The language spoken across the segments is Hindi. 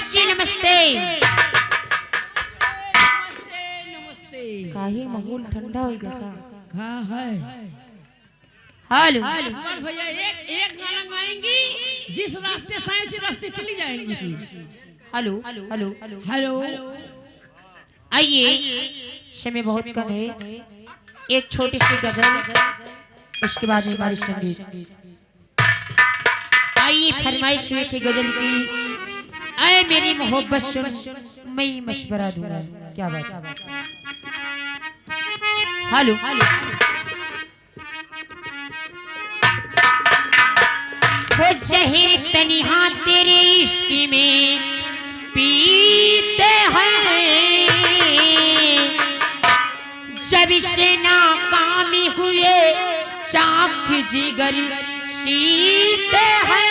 जी नमस्ते। काहे माहौल ठंडा हो गया था। कहाँ है? हेलो भैया एक गाना गाएंगी, जिस रास्ते से आए उसी रास्ते चली जाएंगी। हेलो हेलो हेलो, आइए, समय बहुत कम है, एक छोटी सी गजल, उसके बाद में हमारी संगीत। आइए, फरमाइश हुई थी गजल की, ऐ मेरी मोहब्बत सुन मैं मशवरा दूंगा। क्या बात। हेलो वो जहर तन्हा तेरे इश्क में पीते हैं, जब से नाकामी हुए चाक जिगर सीते हैं।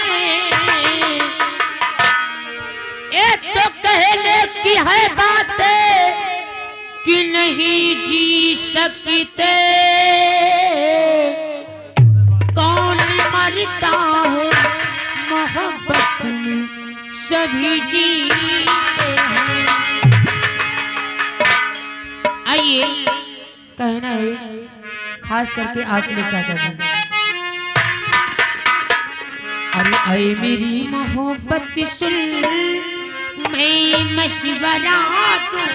एक तो कहने की है बातें कि नहीं जी सकते, कौन मरता है मोहब्बत में सभी जीते हैं। आइए, कहना है खास करके आपके लिए चाचा जी। अरे ऐ मेरी मोहब्बत सुन मैं मशवरा दूंगा।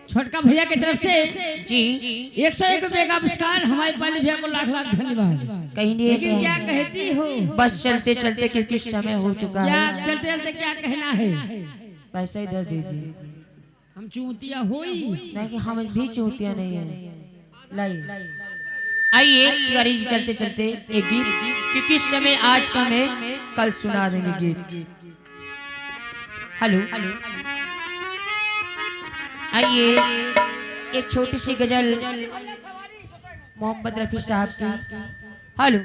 छोटका भैया की तरफ से जी 101 रुपए का पुरस्कार। हमारे पाले भैया को लाख लाख धन्यवाद। कहीं नहीं, लेकिन क्या कहती हो, बस चलते चलते क्योंकि समय हो चुका क्या है, चलते चलते क्या कहना है? पैसा इधर दीजिए। हम चूतिया होई नहीं कि हम भी चूतिया नहीं है। लाइए, आइए गाड़ी जी, चलते चलते एक गीत, क्योंकि समय आज कम है, कल सुना देंगे गीत। हेलो, आइए, एक छोटी सी गजल मोहम्मद रफी साहब की। हेलो,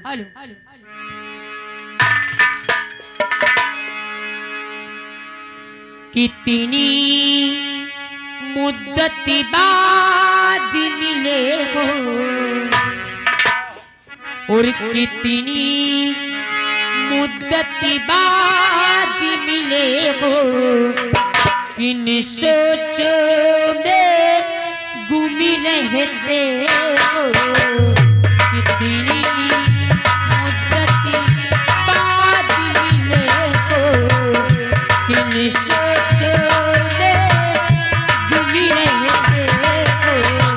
कितनी मुद्दत बाद मिले हो और कितनी मुद्दत बाद मिले हो, किन सोचों में गुम रहते हो, कितनी मुद्दत बाद मिले हो, किन सोचों में गुम रहते हो।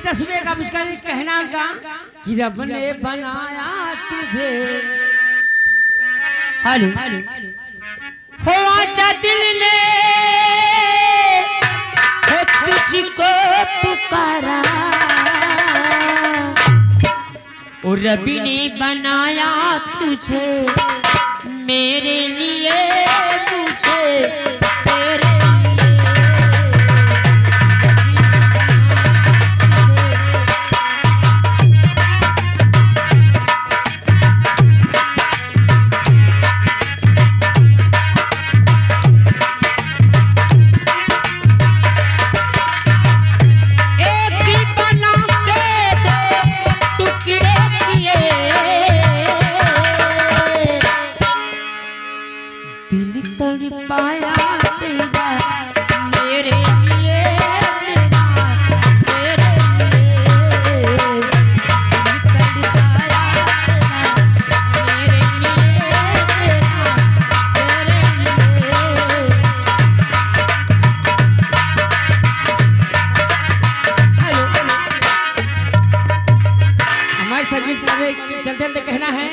10वें का उसका कहना का कि रब ने बनाया तुझे। हेलो हो आजा दिल ने हो तुझको पुकारा और रबी ने बनाया तुझे मेरे लिए तुझे तेरे पाया तेरा मेरे लिए मेरा तेरे लिए पाया तेरा मेरे लिए मेरा तेरे लिए। हेलो हमारे संगीत में चलते चलते कहना है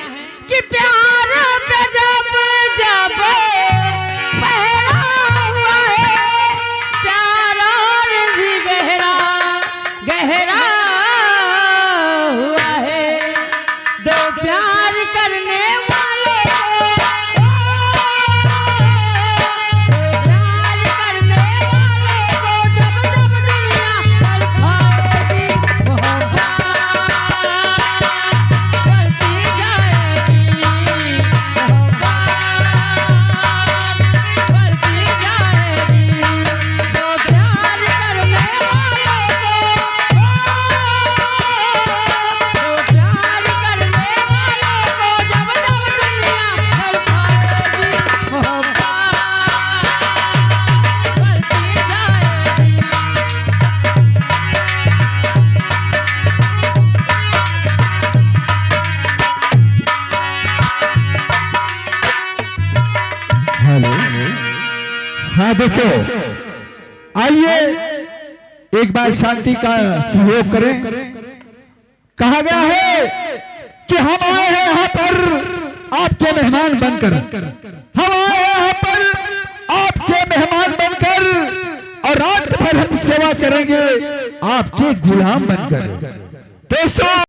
कि प्यार पे जब जब पहरा हुआ है प्यार और भी गहरा गहरा हुआ है दो प्यार करने वाले प्यार करने वाले को जब जब दुनिया पर खाएगी मोहब्बत बढ़ती जाएगी हाँ दोस्तों, आइए एक बार शांति का सहयोग करें। कहा गया है कि हम आए हैं यहाँ पर आपके मेहमान बनकर, हम आए हैं यहाँ पर आपके मेहमान बनकर और रात भर हम सेवा करेंगे आपके गुलाम बनकर। दोस्तों